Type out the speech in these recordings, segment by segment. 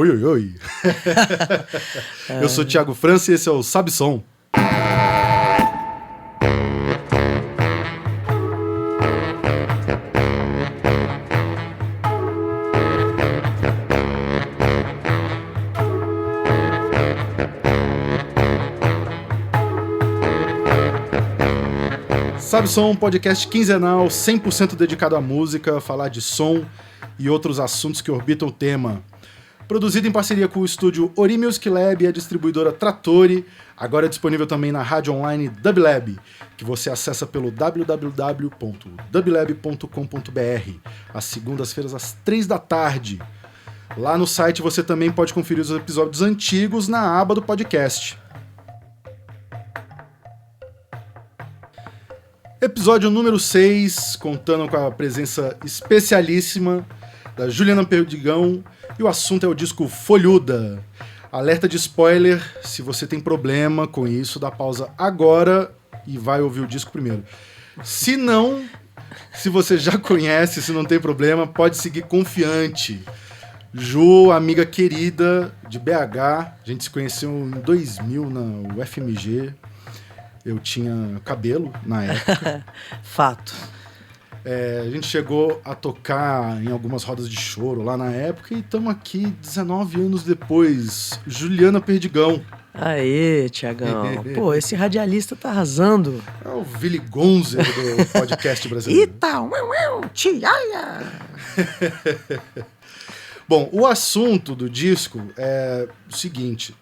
Oi, oi, oi. Eu sou o Thiago França e esse é o Sabe Som. Sabe Som, um podcast quinzenal 100% dedicado à música, falar de som e outros assuntos que orbitam o tema. Produzido em parceria com o estúdio Ori Music Lab e a distribuidora Trattori, agora é disponível também na rádio online Dublab, que você acessa pelo www.dublab.com.br, às segundas-feiras às 3 da tarde. Lá no site você também pode conferir os episódios antigos na aba do podcast. Episódio número 6, contando com a presença especialíssima da Juliana Perdigão, e o assunto é o disco Folhuda. Alerta de spoiler, se você tem problema com isso, dá pausa agora e vai ouvir o disco primeiro. Se não, se você já conhece, se não tem problema, pode seguir confiante. Ju, amiga querida de BH, a gente se conheceu em 2000 na UFMG. Eu tinha cabelo na época. Fato. A gente chegou a tocar em algumas rodas de choro lá na época e estamos aqui 19 anos depois. Juliana Perdigão. Aê, Thiagão. Pô, esse radialista tá arrasando. É o Willy Gonzer do podcast brasileiro. Eita, tiaia! Bom, o assunto do disco é o seguinte.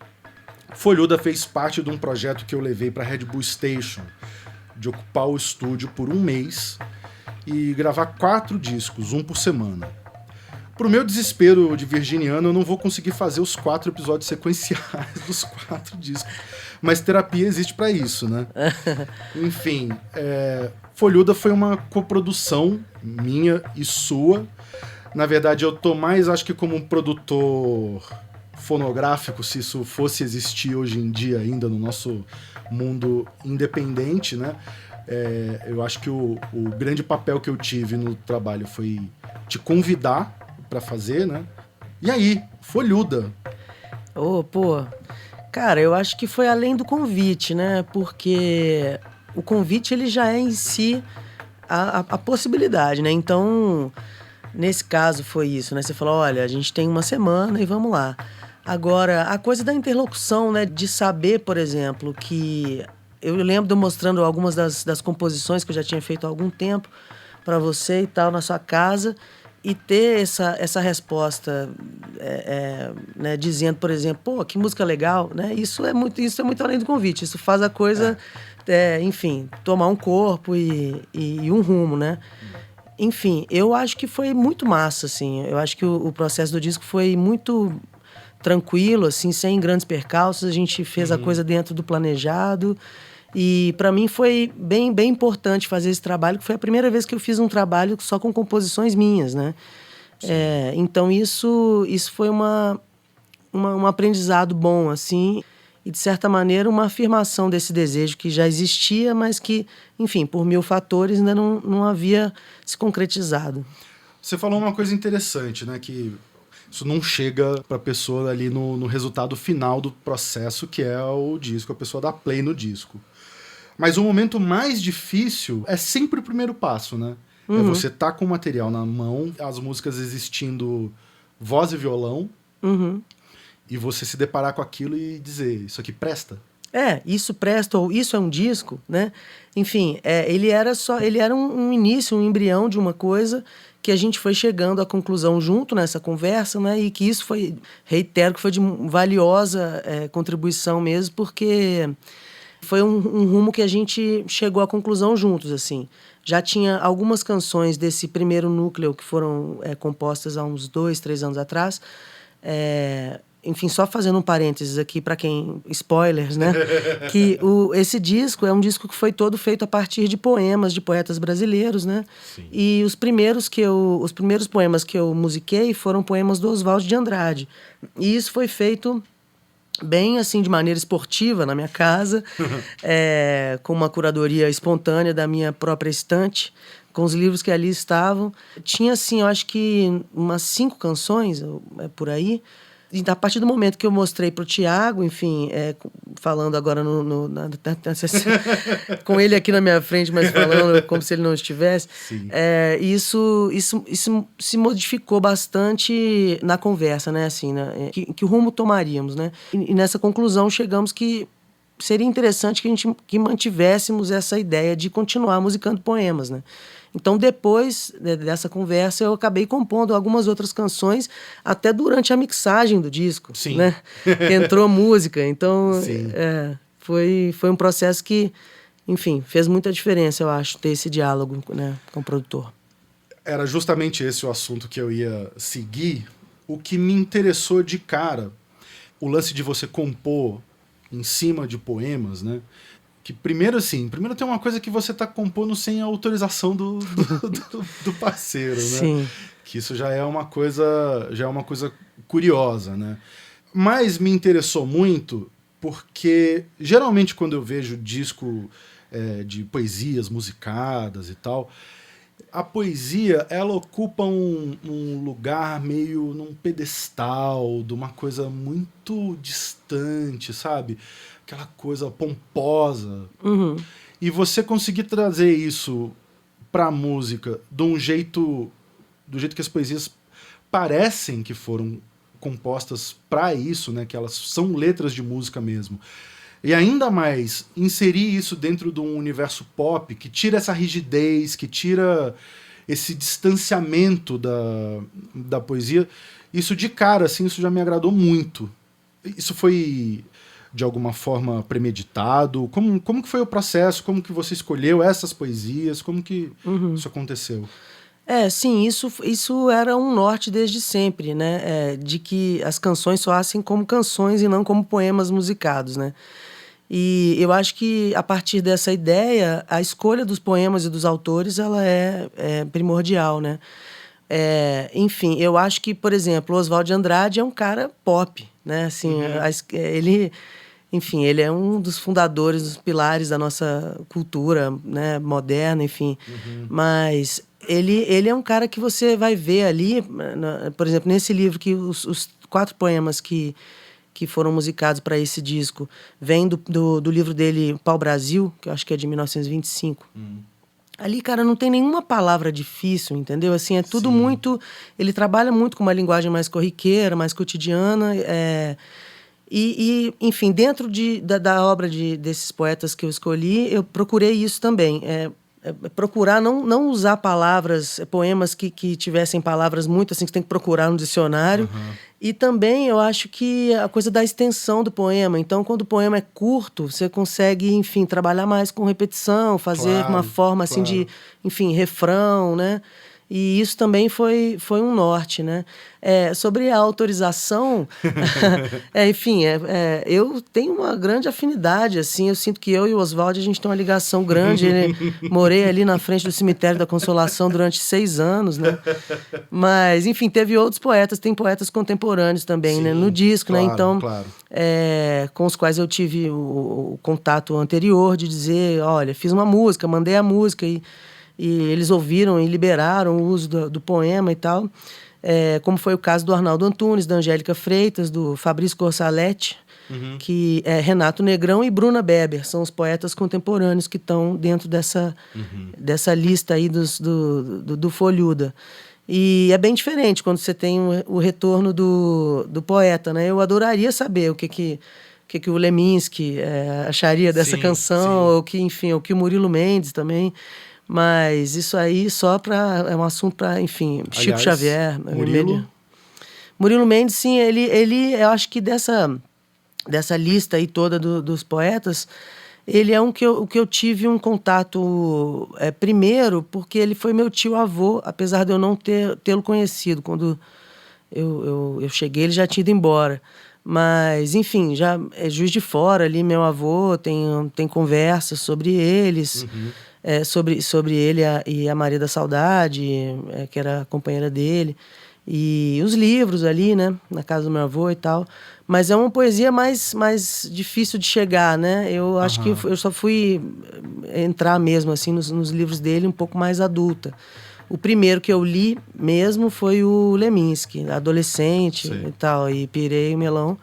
Folhuda fez parte de um projeto que eu levei para Red Bull Station, de ocupar o estúdio por um mês e gravar 4 discos, um por semana. Pro meu desespero de virginiano, eu não vou conseguir fazer os 4 episódios sequenciais dos 4 discos, mas terapia existe para isso, né? Enfim, Folhuda foi uma coprodução minha e sua. Na verdade, eu tô mais, acho que como um produtor fonográfico, se isso fosse existir hoje em dia ainda no nosso mundo independente, né? Eu acho que o grande papel que eu tive no trabalho foi te convidar para fazer, né? E aí, Folhuda. Cara, eu acho que foi além do convite, né? Porque o convite, ele já é em si a possibilidade, né? Então, nesse caso foi isso, né? Você falou, olha, a gente tem uma semana e vamos lá. Agora, a coisa da interlocução, né? De saber, por exemplo, que... Eu lembro de eu mostrando algumas das composições que eu já tinha feito há algum tempo para você e tal, na sua casa, e ter essa resposta, né, dizendo, por exemplo, pô, que música legal, né? Isso é muito além do convite. Isso faz a coisa, enfim, tomar um corpo e um rumo, né? Enfim, eu acho que foi muito massa, assim. Eu acho que o processo do disco foi muito tranquilo, assim, sem grandes percalços. A gente fez a coisa dentro do planejado. E para mim foi bem, bem importante fazer esse trabalho, que foi a primeira vez que eu fiz um trabalho só com composições minhas, né? Então isso foi um aprendizado bom, assim, e de certa maneira uma afirmação desse desejo que já existia, mas que, enfim, por 1000 fatores ainda não havia se concretizado. Você falou uma coisa interessante, né? Que isso não chega para a pessoa ali no resultado final do processo, que é o disco, a pessoa dá play no disco. Mas o momento mais difícil é sempre o primeiro passo, né? É você tá com o material na mão, as músicas existindo voz e violão, e você se deparar com aquilo e dizer, isso aqui presta? Isso presta, ou isso é um disco, né? Enfim, ele era um início, um embrião de uma coisa que a gente foi chegando à conclusão junto nessa conversa, né? E que isso foi, reitero, que foi de valiosa contribuição mesmo, porque foi um rumo que a gente chegou à conclusão juntos, assim. Já tinha algumas canções desse primeiro núcleo que foram compostas há uns 2, 3 anos atrás. Enfim, só fazendo um parênteses aqui para quem... Spoilers, né? Que esse disco é um disco que foi todo feito a partir de poemas de poetas brasileiros, né? Sim. E os primeiros poemas que eu musiquei foram poemas do Oswald de Andrade. E isso foi feito bem assim, de maneira esportiva na minha casa, com uma curadoria espontânea da minha própria estante, com os livros que ali estavam. Tinha, assim, eu acho que umas 5 canções, por aí, E a partir do momento que eu mostrei pro Thiago, enfim, falando agora com ele aqui na minha frente, mas falando como se ele não estivesse, isso se modificou bastante na conversa, né? Assim, né? Que rumo tomaríamos, né? E nessa conclusão chegamos que seria interessante que mantivéssemos essa ideia de continuar musicando poemas, né? Então, depois dessa conversa, eu acabei compondo algumas outras canções, até durante a mixagem do disco, né? Entrou música, então foi um processo que, enfim, fez muita diferença, eu acho, ter esse diálogo, né, com o produtor. Era justamente esse o assunto que eu ia seguir. O que me interessou de cara, o lance de você compor em cima de poemas, né? Que primeiro tem uma coisa que você tá compondo sem a autorização do parceiro, né? Sim. Que isso já é uma coisa curiosa, né? Mas me interessou muito porque geralmente quando eu vejo disco de poesias musicadas e tal, a poesia, ela ocupa um lugar meio num pedestal de uma coisa muito distante, sabe? Aquela coisa pomposa. Uhum. E você conseguir trazer isso pra música do jeito que as poesias parecem que foram compostas para isso, né? Que elas são letras de música mesmo. E ainda mais, inserir isso dentro de um universo pop que tira essa rigidez, que tira esse distanciamento da poesia. Isso de cara, assim, isso já me agradou muito. Isso foi, de alguma forma, premeditado? Como que foi o processo? Como que você escolheu essas poesias? Como que isso aconteceu? Sim, isso era um norte desde sempre, né? De que as canções soassem como canções e não como poemas musicados, né? E eu acho que, a partir dessa ideia, a escolha dos poemas e dos autores, ela é primordial, né? Enfim, eu acho que, por exemplo, o Oswald de Andrade é um cara pop, né? Assim, ele é um dos fundadores, dos pilares da nossa cultura, né, moderna, enfim. Mas ele é um cara que você vai ver ali, por exemplo, nesse livro, que os 4 poemas que foram musicados para esse disco vêm do livro dele, Pau Brasil, que eu acho que é de 1925. Ali, cara, não tem nenhuma palavra difícil, entendeu? Assim, é tudo muito... Ele trabalha muito com uma linguagem mais corriqueira, mais cotidiana. Enfim, dentro da obra desses poetas que eu escolhi, eu procurei isso também. Procurar não usar palavras, poemas que tivessem palavras muito assim, que você tem que procurar no dicionário. E também eu acho que a coisa da extensão do poema. Então, quando o poema é curto, você consegue, enfim, trabalhar mais com repetição, fazer uma forma assim de, enfim, refrão, né? E isso também foi um norte, né? Sobre a autorização, enfim, eu tenho uma grande afinidade, assim, eu sinto que eu e o Oswald, a gente tem uma ligação grande. Morei ali na frente do Cemitério da Consolação durante 6 anos, né? Mas, enfim, teve outros poetas, tem poetas contemporâneos também, né? No disco, né? Então, com os quais eu tive o contato anterior de dizer, olha, fiz uma música, mandei a música e eles ouviram e liberaram o uso do poema e tal, como foi o caso do Arnaldo Antunes, da Angélica Freitas, do Fabrício Corsaletti, que é Renato Negrão e Bruna Beber, são os poetas contemporâneos que estão dentro dessa lista aí do Folhuda. E é bem diferente quando você tem o retorno do poeta, né? Eu adoraria saber o que o Leminski acharia dessa canção, ou que, enfim, o que o Murilo Mendes também. Mas isso aí é um assunto para, enfim, Chico Xavier. Murilo Mendes, sim, ele eu acho que dessa lista aí toda dos poetas, ele é que eu tive um contato primeiro, porque ele foi meu tio-avô, apesar de eu não tê-lo conhecido. Quando eu cheguei, ele já tinha ido embora. Mas, enfim, já é Juiz de Fora ali, meu avô, tem conversas sobre eles, sobre ele e a Maria da Saudade, que era a companheira dele, e os livros ali, né, na casa do meu avô e tal. Mas é uma poesia mais difícil de chegar, né? Eu acho que eu só fui entrar mesmo, assim, nos livros dele um pouco mais adulta. O primeiro que eu li mesmo foi o Leminski, adolescente Sim. e tal, e pirei o melão.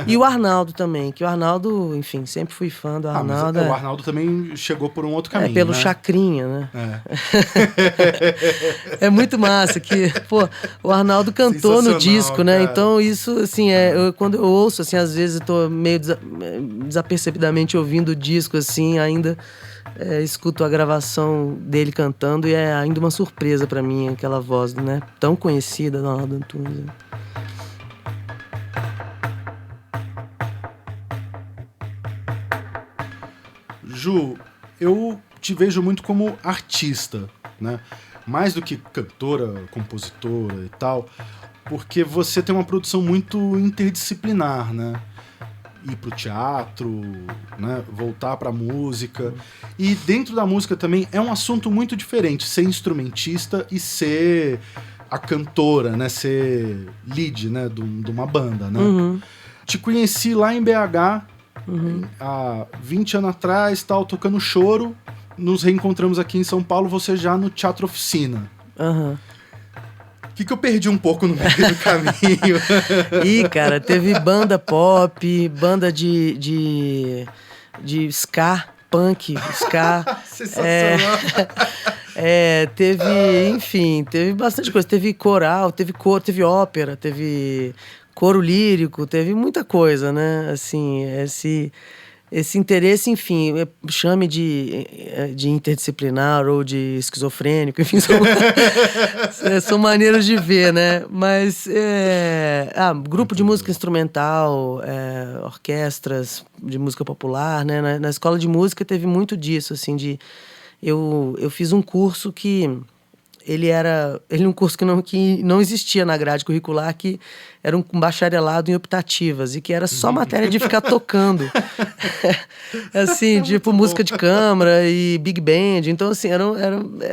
E o Arnaldo também, que o Arnaldo, enfim, sempre fui fã do Arnaldo. Mas o Arnaldo também chegou por um outro caminho, pelo né? Chacrinha, né? É. É muito massa que, pô, o Arnaldo cantou no disco, né? Cara. Então isso, assim, quando eu ouço, assim, às vezes eu tô meio desapercebidamente ouvindo o disco, assim, ainda escuto a gravação dele cantando e é ainda uma surpresa pra mim aquela voz, né? Tão conhecida do Arnaldo Antunes. Né? Ju, eu te vejo muito como artista, né? Mais do que cantora, compositora e tal, porque você tem uma produção muito interdisciplinar, né? Ir pro teatro, né? Voltar pra música. E dentro da música também é um assunto muito diferente, ser instrumentista e ser a cantora, né? Ser lead, né? De uma banda, né? Uhum. Te conheci lá em BH, há 20 anos atrás, tal, tocando Choro. Nos reencontramos aqui em São Paulo, você já no Teatro Oficina. Aham. O que eu perdi um pouco no meio do caminho? Ih, cara, teve banda pop, banda de ska, punk, ska. Sensacional. Teve bastante coisa. Teve coral, teve coro, teve ópera, teve coro lírico, teve muita coisa, né? Assim, esse interesse, enfim, chame de interdisciplinar ou de esquizofrênico, enfim, são maneiras de ver, né? Mas, grupo de música instrumental, orquestras de música popular, né? Na escola de música teve muito disso, assim, eu fiz um curso que... Ele era um curso que não existia na grade curricular, que era um bacharelado em optativas e que era só matéria de ficar tocando. Assim, tipo música de câmara e big band. Então, assim,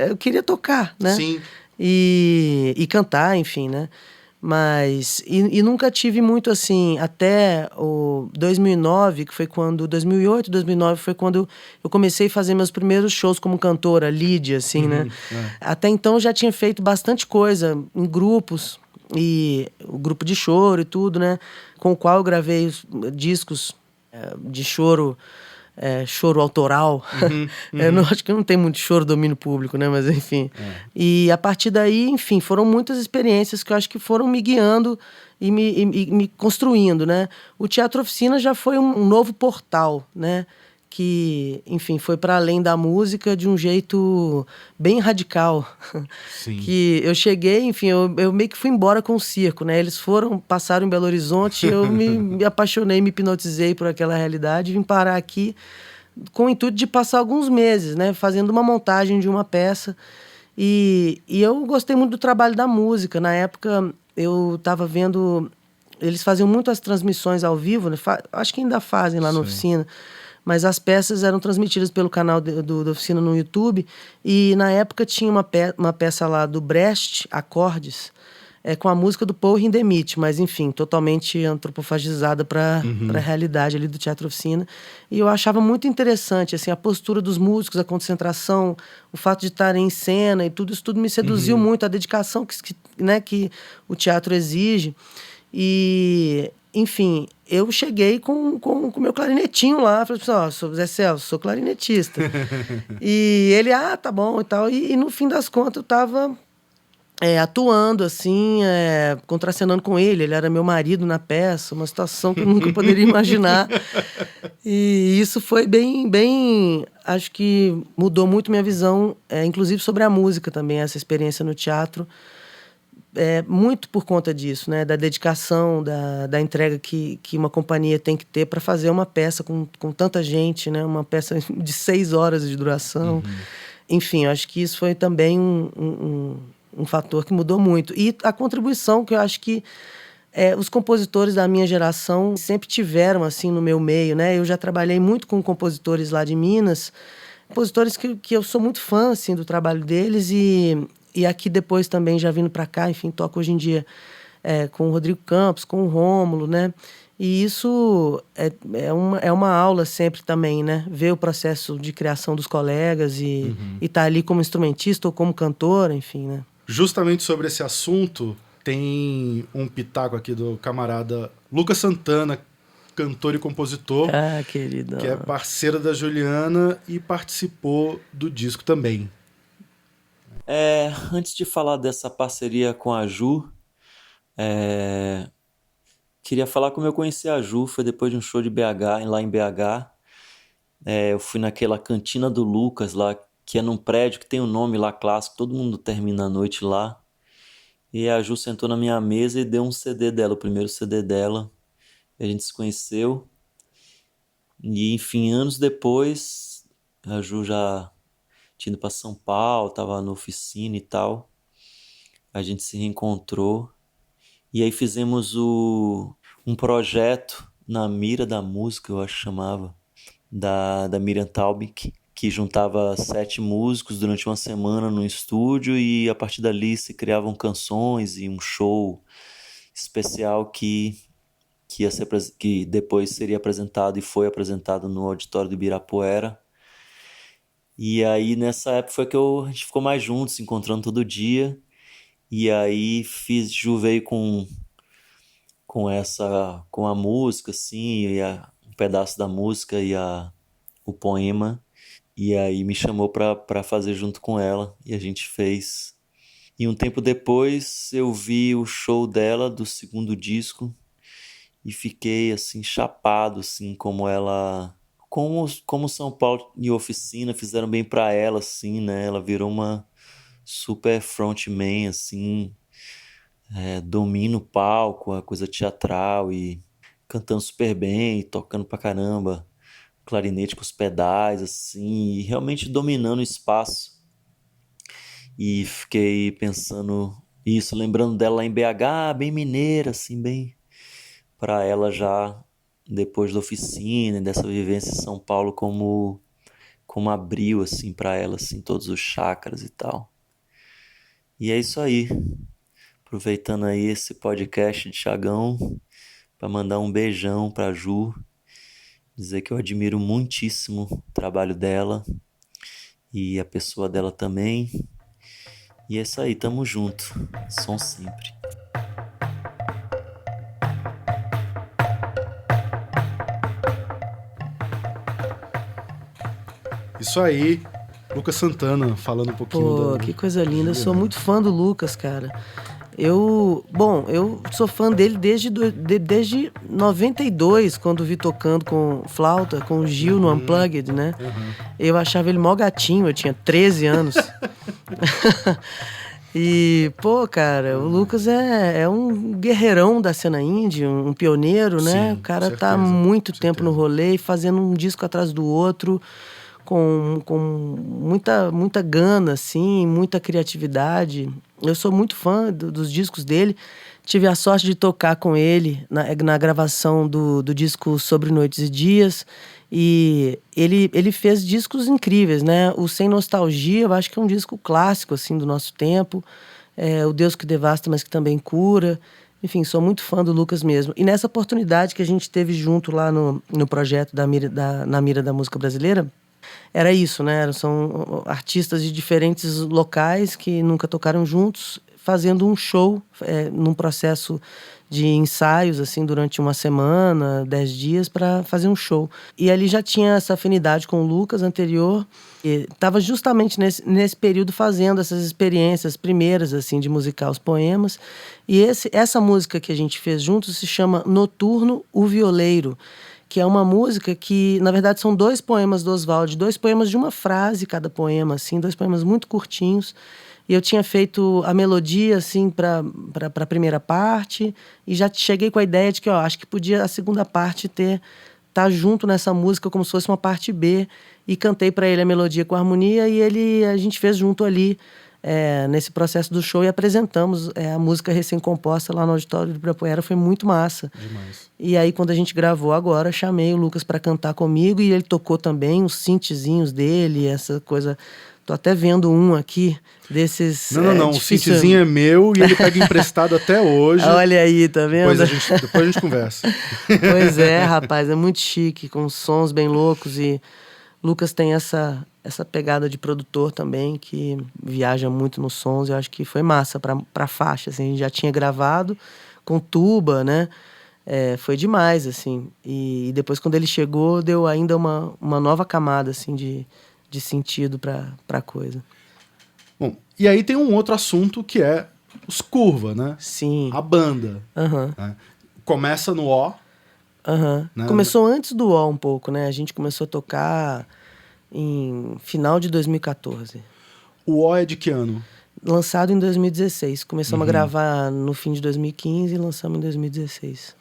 eu queria tocar, né? Sim. E cantar, enfim, né? Mas... E nunca tive muito, assim, até o 2009, que foi quando... 2008, 2009 foi quando eu comecei a fazer meus primeiros shows como cantora, lead, assim, né? Até então eu já tinha feito bastante coisa em grupos, e o grupo de choro e tudo, né? Com o qual eu gravei os discos de choro... choro autoral. Acho que não tem muito choro domínio público, né? Mas enfim. E a partir daí, enfim, foram muitas experiências que eu acho que foram me guiando e me construindo, né? O Teatro Oficina já foi um novo portal, né? Que, enfim, foi para além da música de um jeito bem radical. Sim. Que eu cheguei, enfim, eu meio que fui embora com o circo, né? Eles passaram em Belo Horizonte, eu me apaixonei, me hipnotizei por aquela realidade e vim parar aqui com o intuito de passar alguns meses, né? Fazendo uma montagem de uma peça. E eu gostei muito do trabalho da música. Na época, eu estava vendo... Eles faziam muito as transmissões ao vivo, né? Acho que ainda fazem lá na Oficina. Mas as peças eram transmitidas pelo canal da Oficina no YouTube. E na época tinha uma peça lá do Brecht, Acordes, com a música do Paul Hindemith, mas enfim, totalmente antropofagizada para a realidade ali do Teatro Oficina. E eu achava muito interessante assim, a postura dos músicos, a concentração, o fato de estarem em cena e tudo isso tudo me seduziu muito, a dedicação que o teatro exige. E... Enfim, eu cheguei com o meu clarinetinho lá, falei assim, sou Zé Celso, sou clarinetista. E ele, tá bom e tal. E no fim das contas eu tava atuando, assim, contracenando com ele. Ele era meu marido na peça, uma situação que eu nunca poderia imaginar. E isso foi bem... Acho que mudou muito minha visão, inclusive sobre a música também, essa experiência no teatro. Muito por conta disso, né? Da dedicação, da entrega que uma companhia tem que ter para fazer uma peça com tanta gente, né? Uma peça de 6 horas de duração. Enfim, eu acho que isso foi também um fator que mudou muito. E a contribuição que eu acho que os compositores da minha geração sempre tiveram assim no meu meio, né? Eu já trabalhei muito com compositores lá de Minas, compositores que eu sou muito fã assim, do trabalho deles e aqui depois também já vindo para cá, enfim, toco hoje em dia com o Rodrigo Campos, com o Rômulo, né? E isso é uma aula sempre também, né? Ver o processo de criação dos colegas e estar ali como instrumentista ou como cantor, enfim, né? Justamente sobre esse assunto, tem um pitaco aqui do camarada Lucas Santana, cantor e compositor, Ah, querido. que é parceiro da Juliana e participou do disco também. Antes de falar dessa parceria com a Ju, queria falar como eu conheci a Ju. Foi depois de um show de BH, lá em BH. Eu fui naquela cantina do Lucas lá, que é num prédio que tem um nome lá clássico, todo mundo termina a noite lá. E a Ju sentou na minha mesa e deu um CD dela, o primeiro CD dela. E a gente se conheceu. E enfim, anos depois, a Ju já tinha ido para São Paulo, tava na oficina e tal. A gente se reencontrou. E aí fizemos um projeto na Mira da Música, eu acho que chamava, da Miriam Taubik, que juntava 7 músicos durante uma semana no estúdio, e a partir dali se criavam canções e um show especial que depois seria apresentado e foi apresentado no auditório do Ibirapuera. E aí nessa época foi que a gente ficou mais juntos, se encontrando todo dia. E aí Ju veio com a música, assim, um pedaço da música e o poema. E aí me chamou pra fazer junto com ela, e a gente fez. E um tempo depois eu vi o show dela do segundo disco e fiquei assim chapado, assim, como São Paulo e Oficina fizeram bem pra ela, assim, né? Ela virou uma super frontman, assim, domina o palco, a coisa teatral, e cantando super bem, e tocando pra caramba, clarinete com os pedais, assim, e realmente dominando o espaço. E fiquei pensando isso, lembrando dela lá em BH, bem mineira, assim, bem pra ela já depois da oficina, dessa vivência em São Paulo, como abriu, assim, pra ela, assim, todos os chakras e tal. E é isso aí. Aproveitando aí esse podcast de Chagão para mandar um beijão pra Ju, dizer que eu admiro muitíssimo o trabalho dela e a pessoa dela também. E é isso aí, tamo junto. Som sempre. Isso aí, Lucas Santana falando um pouquinho Pô, que coisa linda. Eu sou muito fã do Lucas, cara. Eu sou fã dele desde 92, quando vi tocando com flauta, com o Gil no Unplugged, né? Eu achava ele mó gatinho, eu tinha 13 anos. E, pô, cara, o Lucas é um guerreirão da cena indie, um pioneiro, né? Sim, O cara com tá há certeza, muito com tempo no certeza. rolê, fazendo um disco atrás do outro, com muita gana, assim, muita criatividade. Eu sou muito fã dos discos dele. Tive a sorte de tocar com ele na gravação do disco Sobre Noites e Dias. E ele fez discos incríveis, né? O Sem Nostalgia, eu acho que é um disco clássico, assim, do nosso tempo. O Deus que Devasta, mas que também cura. Enfim, sou muito fã do Lucas mesmo. E nessa oportunidade que a gente teve junto lá no projeto na Mira da Música Brasileira, era isso, né? São artistas de diferentes locais que nunca tocaram juntos, fazendo um show num processo de ensaios, assim, durante uma semana, 10 dias, para fazer um show. E ali já tinha essa afinidade com o Lucas anterior, e estava justamente nesse período fazendo essas experiências primeiras, assim, de musicar os poemas. E essa música que a gente fez juntos se chama Noturno, o Violeiro, que é uma música que, na verdade, são 2 poemas do Oswald, 2 poemas de uma frase cada poema, assim, 2 poemas muito curtinhos. E eu tinha feito a melodia, assim, para a primeira parte, e já cheguei com a ideia de que, acho que podia a segunda parte tá junto nessa música como se fosse uma parte B, e cantei para ele a melodia com a harmonia, e a gente fez junto ali, nesse processo do show, e apresentamos a música recém-composta lá no auditório do Ibirapuera. Foi muito massa. Demais. E aí, quando a gente gravou agora, chamei o Lucas para cantar comigo, e ele tocou também os synthzinhos dele, essa coisa Tô até vendo um aqui desses... Não. O synthzinho é meu e ele pega emprestado até hoje. Olha aí, tá vendo? Depois a gente conversa. Pois é, rapaz, é muito chique, com sons bem loucos. E Lucas tem essa pegada de produtor também, que viaja muito nos sons. Eu acho que foi massa pra faixa, assim. A gente já tinha gravado com tuba, né? Foi demais, assim. E depois, quando ele chegou, deu ainda uma nova camada, assim, de sentido pra coisa. Bom, e aí tem um outro assunto que é os Curva, né? Sim. A banda. Aham. Né? Começa no O. Aham. Né? Começou antes do O um pouco, né? A gente começou a tocar em final de 2014. O O é de que ano? Lançado em 2016. Começamos a gravar no fim de 2015 e lançamos em 2016.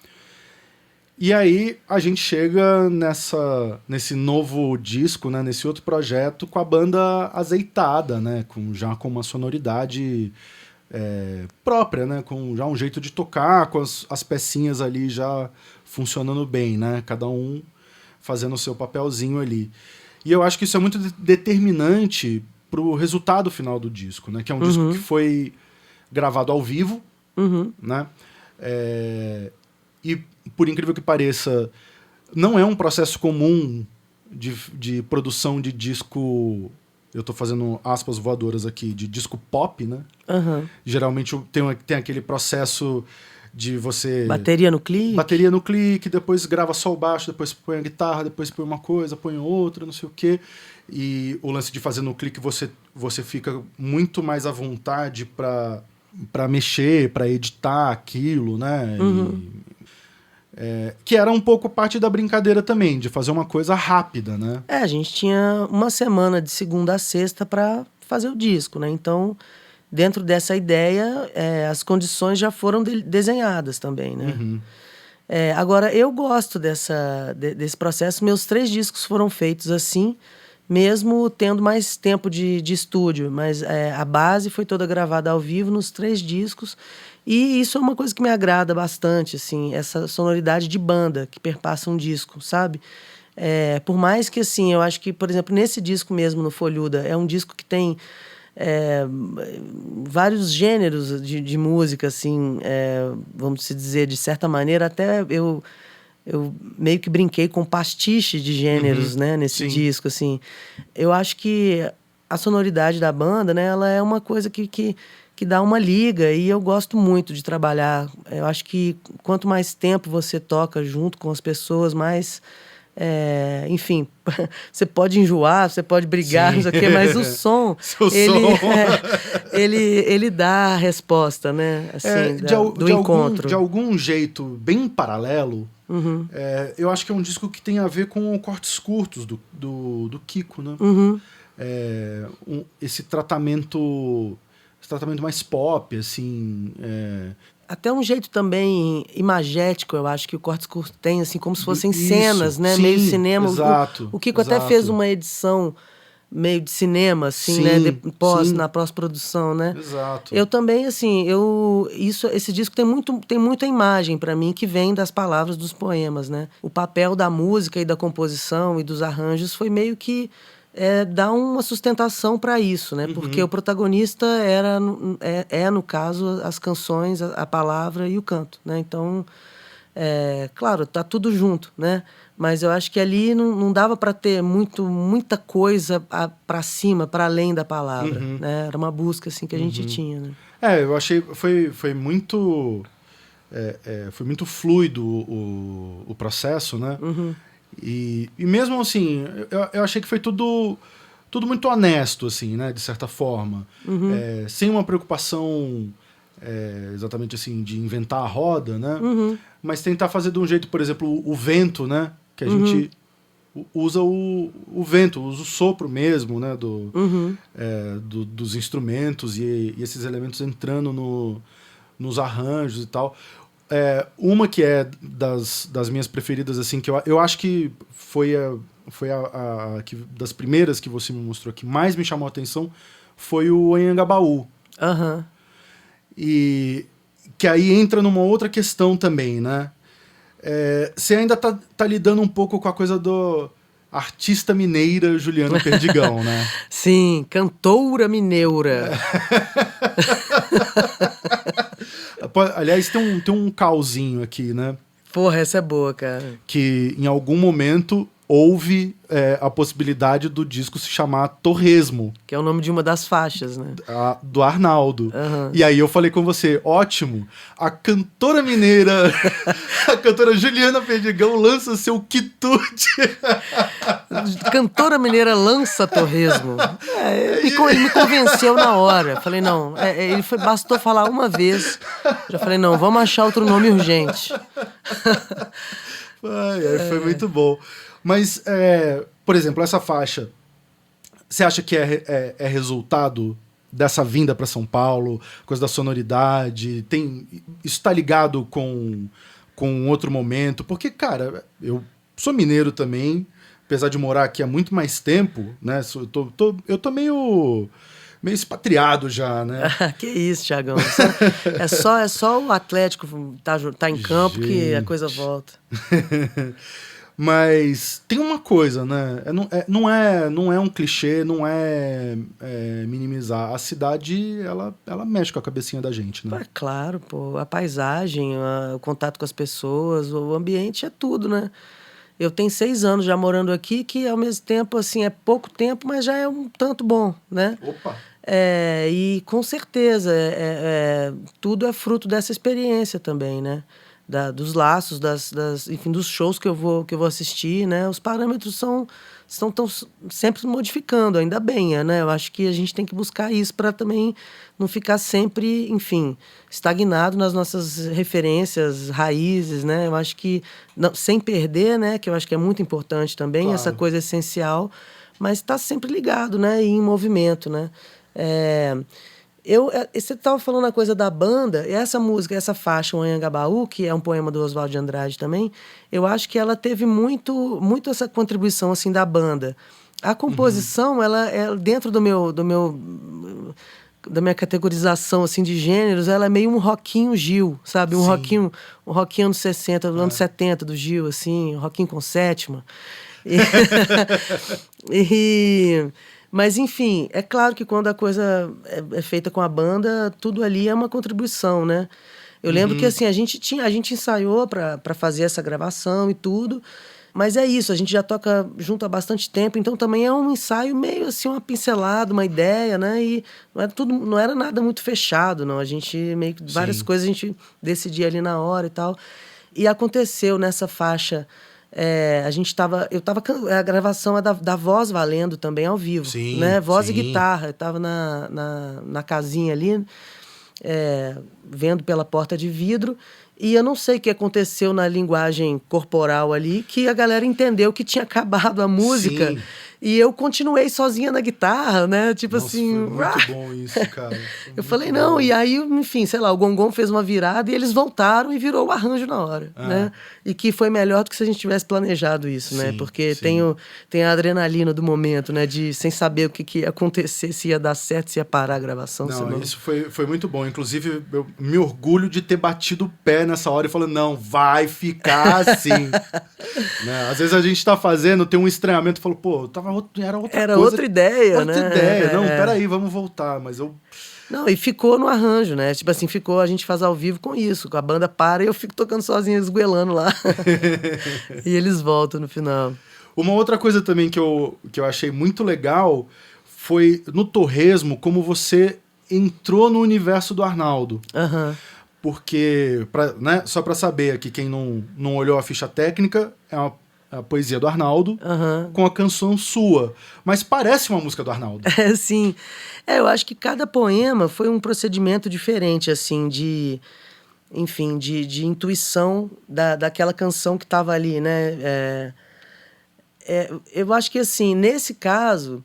E aí a gente chega nesse novo disco, né, nesse outro projeto, com a banda azeitada, né, já com uma sonoridade própria, né, com já um jeito de tocar, com as pecinhas ali já funcionando bem, né, cada um fazendo o seu papelzinho ali. E eu acho que isso é muito determinante pro resultado final do disco, né, que é um disco que foi gravado ao vivo, né, e por incrível que pareça, não é um processo comum de produção de disco, eu tô fazendo aspas voadoras aqui, de disco pop, né? Geralmente tem aquele processo de você... Bateria no clique, depois grava só o baixo, depois põe a guitarra, depois põe uma coisa, põe outra, não sei o quê. E o lance de fazer no clique, você fica muito mais à vontade para mexer, para editar aquilo, né? Que era um pouco parte da brincadeira também, de fazer uma coisa rápida, né? a gente tinha uma semana de segunda a sexta para fazer o disco, né? Então, dentro dessa ideia, as condições já foram desenhadas também, né? Agora, eu gosto desse processo. Meus 3 discos foram feitos assim, mesmo tendo mais tempo de estúdio. Mas a base foi toda gravada ao vivo nos 3 discos. E isso é uma coisa que me agrada bastante, assim, essa sonoridade de banda que perpassa um disco, sabe? Por mais que, assim, eu acho que, por exemplo, nesse disco mesmo, no Folhuda, é um disco que tem vários gêneros de música, assim, vamos dizer, de certa maneira, até eu meio que brinquei com pastiche de gêneros, né, nesse disco, assim. Eu acho que a sonoridade da banda, né, ela é uma coisa que dá uma liga, e eu gosto muito de trabalhar. Eu acho que quanto mais tempo você toca junto com as pessoas, mais... enfim, você pode enjoar, você pode brigar, não sei o quê, mas o som, ele dá a resposta, né? Assim, do encontro. De algum jeito bem paralelo, eu acho que é um disco que tem a ver com cortes curtos do Kiko, né? Esse tratamento mais pop, assim... Até um jeito também imagético, eu acho que o Cortes Curtos tem, assim, como se fossem Isso, cenas, né? sim, meio cinema. Exato, o Kiko até fez uma edição meio de cinema, assim, sim, né? Na pós-produção, né? Exato. Eu também, assim, esse disco tem muita imagem para mim que vem das palavras dos poemas, né? O papel da música e da composição e dos arranjos foi meio que dar uma sustentação para isso, né? Porque o protagonista no caso, as canções, a palavra e o canto, né? Então, claro, tá tudo junto, né? Mas eu acho que ali não dava para ter muita coisa para cima, para além da palavra, né? Era uma busca assim que a gente tinha, né? Eu achei foi muito foi muito fluido o processo, né? E mesmo assim, eu achei que foi tudo muito honesto, assim, né, de certa forma. Sem uma preocupação exatamente assim, de inventar a roda, né? Mas tentar fazer de um jeito, por exemplo, o vento, né? Que a gente usa o vento, usa o sopro mesmo, né? Dos instrumentos e esses elementos entrando nos arranjos e tal. Uma que é das minhas preferidas, assim, que eu acho que foi das primeiras que você me mostrou que mais me chamou a atenção, foi o Anhangabaú. E que aí entra numa outra questão também, né? Você ainda tá lidando um pouco com a coisa artista mineira Juliana Perdigão, né? Sim, cantora mineira. Aliás, tem um cauzinho aqui, né? Porra, essa é boa, cara. Que em algum momento houve a possibilidade do disco se chamar Torresmo. Que é o nome de uma das faixas, né? Do Arnaldo. Uhum. E aí eu falei com você, ótimo, a cantora mineira, a cantora Juliana Perdigão lança seu quitute. Cantora mineira lança Torresmo. Ele me convenceu na hora. Falei, não, bastou falar uma vez. Já falei, não, vamos achar outro nome urgente. Foi muito bom. Mas, por exemplo, essa faixa, você acha que é resultado dessa vinda para São Paulo, coisa da sonoridade? Isso está ligado com outro momento? Porque, cara, eu sou mineiro também, apesar de morar aqui há muito mais tempo, né? Eu tô meio expatriado já, né? Que isso, Thiagão. É só o Atlético tá em campo que a coisa volta. Mas tem uma coisa, né? Não é um clichê, não é minimizar. A cidade, ela mexe com a cabecinha da gente, né? É claro, pô. A paisagem, o contato com as pessoas, o ambiente é tudo, né? Eu tenho 6 anos já morando aqui, que ao mesmo tempo, assim, é pouco tempo, mas já é um tanto bom, né? Opa! E com certeza, tudo é fruto dessa experiência também, né? Dos laços, enfim, dos shows que eu vou assistir, né? Os parâmetros estão sempre modificando, ainda bem, né? Eu acho que a gente tem que buscar isso para também não ficar sempre, enfim, estagnado nas nossas referências, raízes, né? Eu acho que, sem perder, né? Que eu acho que é muito importante também, claro. Essa coisa essencial, mas está sempre ligado, né? E em movimento, né? Você estava falando a coisa da banda, e essa música, essa faixa, o Anhangabaú, que é um poema do Oswald de Andrade também, eu acho que ela teve muito essa contribuição assim, da banda. A composição, ela dentro da minha categorização assim, de gêneros, ela é meio um rockinho Gil, sabe? Um rockinho anos 60, anos 70 do Gil, assim, um rockinho com sétima. Mas, enfim, é claro que quando a coisa é feita com a banda, tudo ali é uma contribuição, né? Eu lembro que, assim, a gente ensaiou para fazer essa gravação e tudo, mas é isso, a gente já toca junto há bastante tempo, então também é um ensaio meio, assim, uma pincelada, uma ideia, né? E não era nada muito fechado, não. A gente meio que várias coisas a gente decidia ali na hora e tal. E aconteceu nessa faixa... a gravação é da voz valendo também ao vivo, sim, né? Voz sim. e guitarra. Eu tava na casinha ali, vendo pela porta de vidro, e eu não sei o que aconteceu na linguagem corporal ali, que a galera entendeu que tinha acabado a música. Sim. E eu continuei sozinha na guitarra, né? Tipo Nossa, assim... foi muito bom isso, cara. Eu falei, não, e aí, enfim, sei lá, o Gongon fez uma virada e eles voltaram e virou o arranjo na hora, né? E que foi melhor do que se a gente tivesse planejado isso, né? Porque tem a adrenalina do momento, né? Sem saber o que ia acontecer, se ia dar certo, se ia parar a gravação. Não, isso foi muito bom. Inclusive, eu me orgulho de ter batido o pé nessa hora e falando, não, vai ficar assim. Né? Às vezes a gente tá fazendo, tem um estranhamento e fala, pô, era outra ideia, né? Outra ideia. Não, peraí, vamos voltar. Mas eu... Não, e ficou no arranjo, né? Tipo assim, a gente faz ao vivo com isso. A banda para e eu fico tocando sozinho, esguelando lá. E eles voltam no final. Uma outra coisa também que eu achei muito legal foi no Torresmo, como você entrou no universo do Arnaldo. Porque, né, só para saber aqui, quem não olhou a ficha técnica, é a poesia do Arnaldo com a canção sua. Mas parece uma música do Arnaldo. Sim. Eu acho que cada poema foi um procedimento diferente, assim, de intuição daquela canção que estava ali, né? Eu acho que, assim, nesse caso,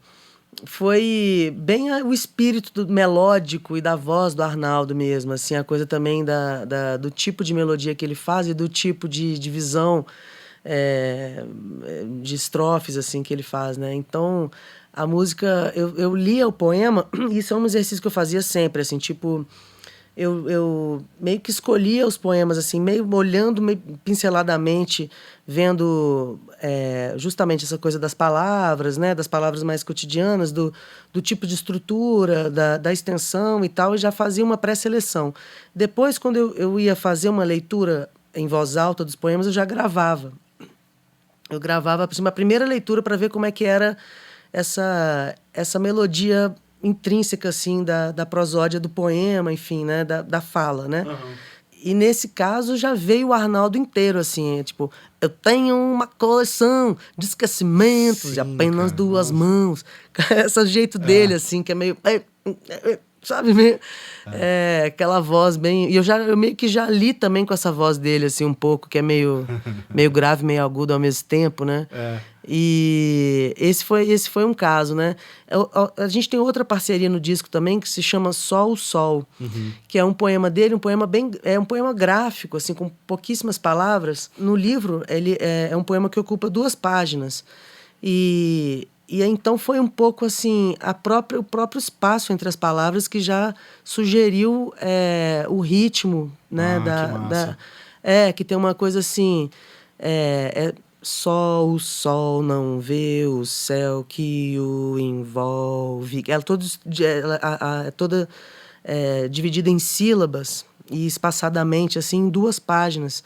foi bem o espírito melódico e da voz do Arnaldo mesmo, assim, a coisa também do tipo de melodia que ele faz e do tipo de divisão de estrofes, assim, que ele faz, né? Então, a música... Eu lia o poema, e isso é um exercício que eu fazia sempre, assim, tipo... eu meio que escolhia os poemas, assim, meio olhando meio pinceladamente, vendo justamente essa coisa das palavras, né? Das palavras mais cotidianas, do tipo de estrutura, da extensão e tal, e já fazia uma pré-seleção. Depois, quando eu ia fazer uma leitura em voz alta dos poemas, eu já gravava. Eu gravava uma primeira leitura para ver como é que era essa melodia intrínseca, assim, da prosódia do poema, enfim, né? Da fala, né? Uhum. E nesse caso já veio o Arnaldo inteiro, assim, tipo, eu tenho uma coleção de esquecimentos de apenas duas mãos. Esse jeito dele, assim, que é meio... sabe, meio... aquela voz bem... E eu meio que já li também com essa voz dele, assim, um pouco, que é meio grave, meio agudo ao mesmo tempo, né? E esse foi um caso, né? A gente tem outra parceria no disco também que se chama Sol, o Sol, que é um poema dele, um poema gráfico, assim, com pouquíssimas palavras. No livro, ele é um poema que ocupa 2 páginas. E então foi um pouco assim, o próprio espaço entre as palavras que já sugeriu o ritmo, né? Que tem uma coisa assim... Só o sol não vê o céu que o envolve. Ela é toda dividida em sílabas e espaçadamente, assim, em 2 páginas.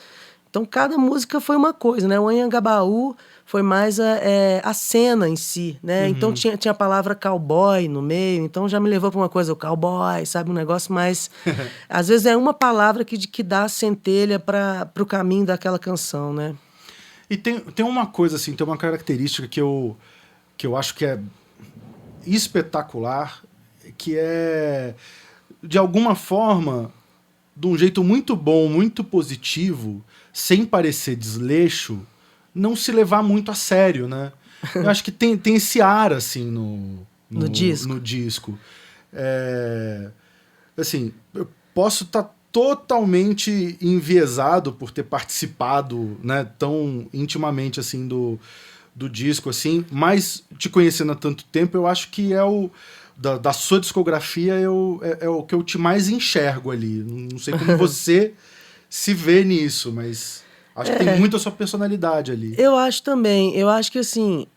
Então, cada música foi uma coisa, né? O Anhangabaú foi mais a cena em si, né? Então, tinha a palavra cowboy no meio, então já me levou para uma coisa, o cowboy, sabe? Um negócio mais... Às vezes é uma palavra que dá a centelha para o caminho daquela canção, né? E tem uma coisa, assim, tem uma característica que eu acho que é espetacular, que é, de alguma forma, de um jeito muito bom, muito positivo, sem parecer desleixo, não se levar muito a sério, né? Eu acho que tem esse ar, assim, no disco. Assim, eu posso estar totalmente enviesado por ter participado, né, tão intimamente assim do disco, assim, mas te conhecendo há tanto tempo, eu acho que da sua discografia é o que eu te mais enxergo ali. Não sei como você se vê nisso, mas acho que tem muito a sua personalidade ali. Eu acho também. Eu acho que, assim,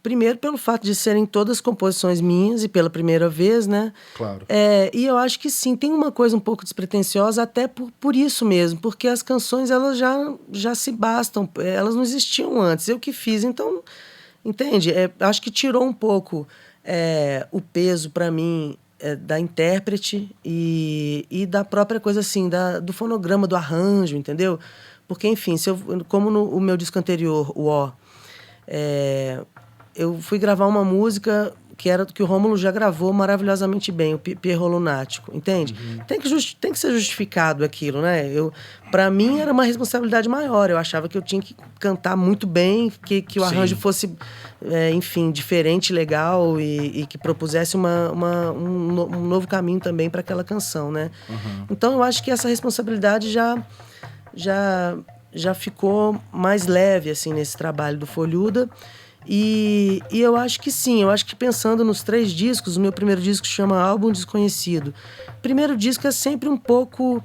primeiro pelo fato de serem todas composições minhas e pela primeira vez, né? Claro. E eu acho que sim, tem uma coisa um pouco despretensiosa até por isso mesmo, porque as canções elas já se bastam, elas não existiam antes, eu que fiz, então, entende? Acho que tirou um pouco o peso para mim da intérprete e da própria coisa assim, do fonograma, do arranjo, entendeu? Porque, enfim, como no meu disco anterior, o O, eu fui gravar uma música que o Rômulo já gravou maravilhosamente bem, o Pierrot Lunático, entende? Tem que ser justificado aquilo, né? Para mim era uma responsabilidade maior, eu achava que eu tinha que cantar muito bem, que o arranjo fosse, enfim, diferente, legal e que propusesse um novo caminho também para aquela canção, né? Então eu acho que essa responsabilidade já ficou mais leve, assim, nesse trabalho do Folhuda. E eu acho que sim, eu acho que pensando nos 3 discos, o meu primeiro disco chama Álbum Desconhecido. O primeiro disco é sempre um pouco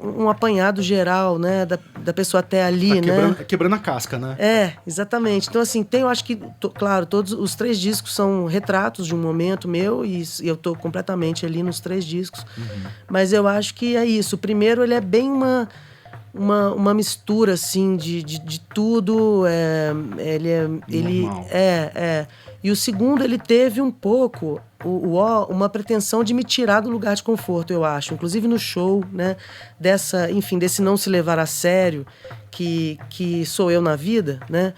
um apanhado geral, né, da pessoa até ali, né? Quebrando a casca, né? Exatamente. Então, assim, eu acho que, claro, todos os 3 discos são retratos de um momento meu e eu tô completamente ali nos 3 discos. Mas eu acho que é isso. O primeiro, ele é bem uma mistura, assim, de tudo. E o segundo, ele teve um pouco, uma pretensão de me tirar do lugar de conforto, eu acho. Inclusive no show, né? Desse não se levar a sério, que sou eu na vida, né?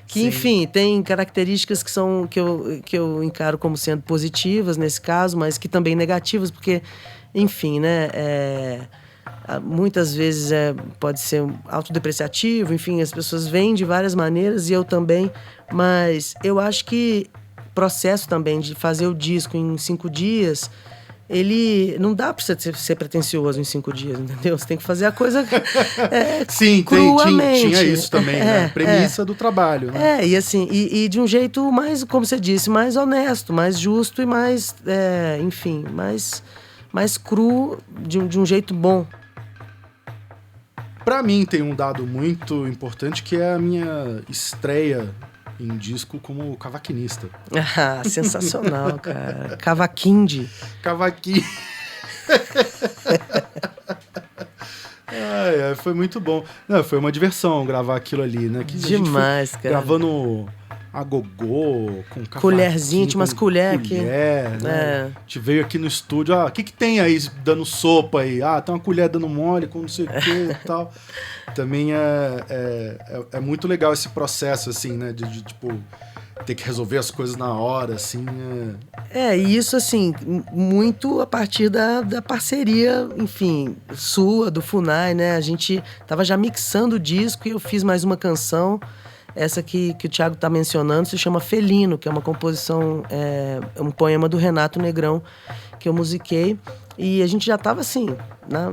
Que, enfim, tem características que eu encaro como sendo positivas nesse caso, mas que também negativas, porque, enfim, né? Muitas vezes pode ser autodepreciativo, enfim, as pessoas veem de várias maneiras e eu também, mas eu acho que o processo também de fazer o disco em 5 dias, ele não dá pra você ser pretencioso em 5 dias, entendeu? Você tem que fazer a coisa sim, cruamente. Tinha isso também, né? Premissa do trabalho, né? E assim, e de um jeito mais, como você disse, mais honesto, mais justo e mais, enfim, mais mais cru, de um jeito bom. Pra mim tem um dado muito importante que é a minha estreia em disco como cavaquinista. Ah, sensacional, cara. Cavaquinde. Cavaquinho. Foi muito bom. Não, foi uma diversão gravar aquilo ali, né? Que demais, cara. Gravando a gogô, com colherzinha, tinha umas colheres aqui. Né? A gente veio aqui no estúdio, o que tem aí dando sopa aí? Tem uma colher dando mole com não sei o que e tal. Também é muito legal esse processo, assim, né? De tipo, ter que resolver as coisas na hora, assim. E isso, assim, muito a partir da parceria, enfim, sua, do Funai, né? A gente tava já mixando o disco e eu fiz mais uma canção. Essa que o Thiago está mencionando se chama Felino, que é uma composição, um poema do Renato Negrão, que eu musiquei. E a gente já estava, assim,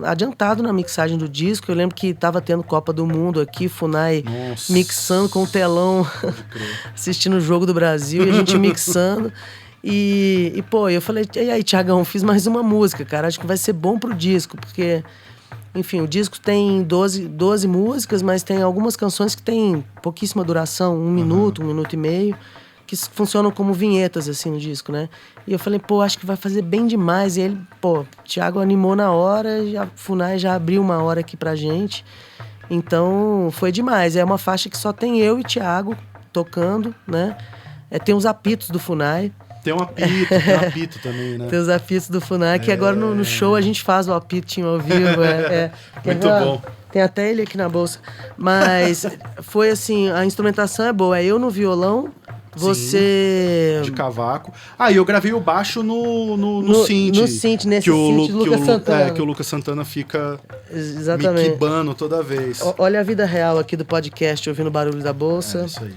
adiantado na mixagem do disco. Eu lembro que estava tendo Copa do Mundo aqui, Funai mixando com o telão, assistindo o Jogo do Brasil, e a gente mixando. E pô, eu falei, e aí, Thiagão, fiz mais uma música, cara, acho que vai ser bom pro disco, porque... Enfim, o disco tem 12 músicas, mas tem algumas canções que tem pouquíssima duração, 1 minuto, 1 minuto e meio, que funcionam como vinhetas, assim, no disco, né? E eu falei, pô, acho que vai fazer bem demais. E ele, pô, o Thiago animou na hora, a Funai já abriu uma hora aqui pra gente. Então, foi demais. É uma faixa que só tem eu e Thiago tocando, né? Tem os apitos do Funai. Tem um apito também, né? Tem os apitos do Funai, que agora no show a gente faz o apitinho ao vivo. Muito bom. Tem até ele aqui na bolsa. Mas foi assim, a instrumentação é boa. É eu no violão, você... de cavaco. E eu gravei o baixo no synth. No synth, nesse synth do Lucas Santana. Que o Lucas Santana fica exatamente me quibando toda vez. Olha a vida real aqui do podcast, ouvindo o barulho da bolsa. É isso aí.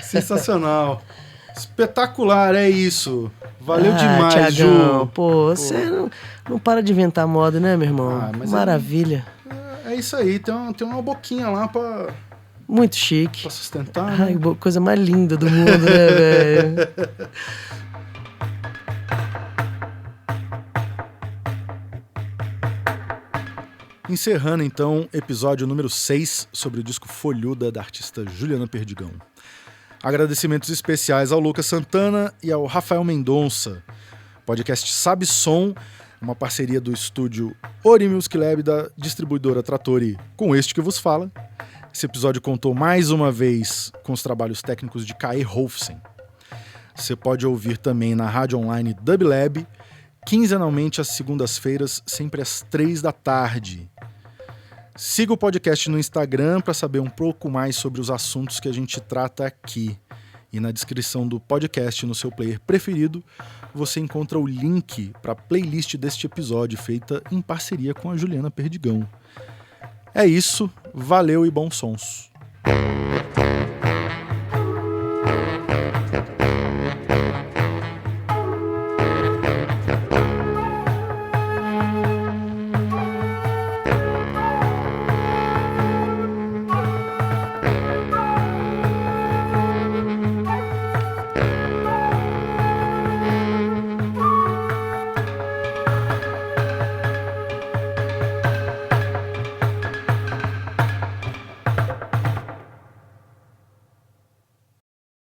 Sensacional. Espetacular, é isso. Valeu demais, Thiagão, Ju. Pô, você não para de inventar moda, né, meu irmão? Maravilha. É isso aí, tem uma boquinha lá pra... Muito chique. Pra sustentar, né? Coisa mais linda do mundo, né, velho? Encerrando, então, episódio número 6 sobre o disco Folhuda, da artista Juliana Perdigão. Agradecimentos especiais ao Lucas Santana e ao Rafael Mendonça. Podcast Sabe Som, uma parceria do estúdio Ori Music Lab da distribuidora Trattori com este que vos fala. Esse episódio contou mais uma vez com os trabalhos técnicos de Kai Rolfsen. Você pode ouvir também na rádio online Dublab, quinzenalmente às segundas-feiras, sempre às 3 da tarde. Siga o podcast no Instagram para saber um pouco mais sobre os assuntos que a gente trata aqui. E na descrição do podcast, no seu player preferido, você encontra o link para a playlist deste episódio, feita em parceria com a Juliana Perdigão. É isso, valeu e bons sons.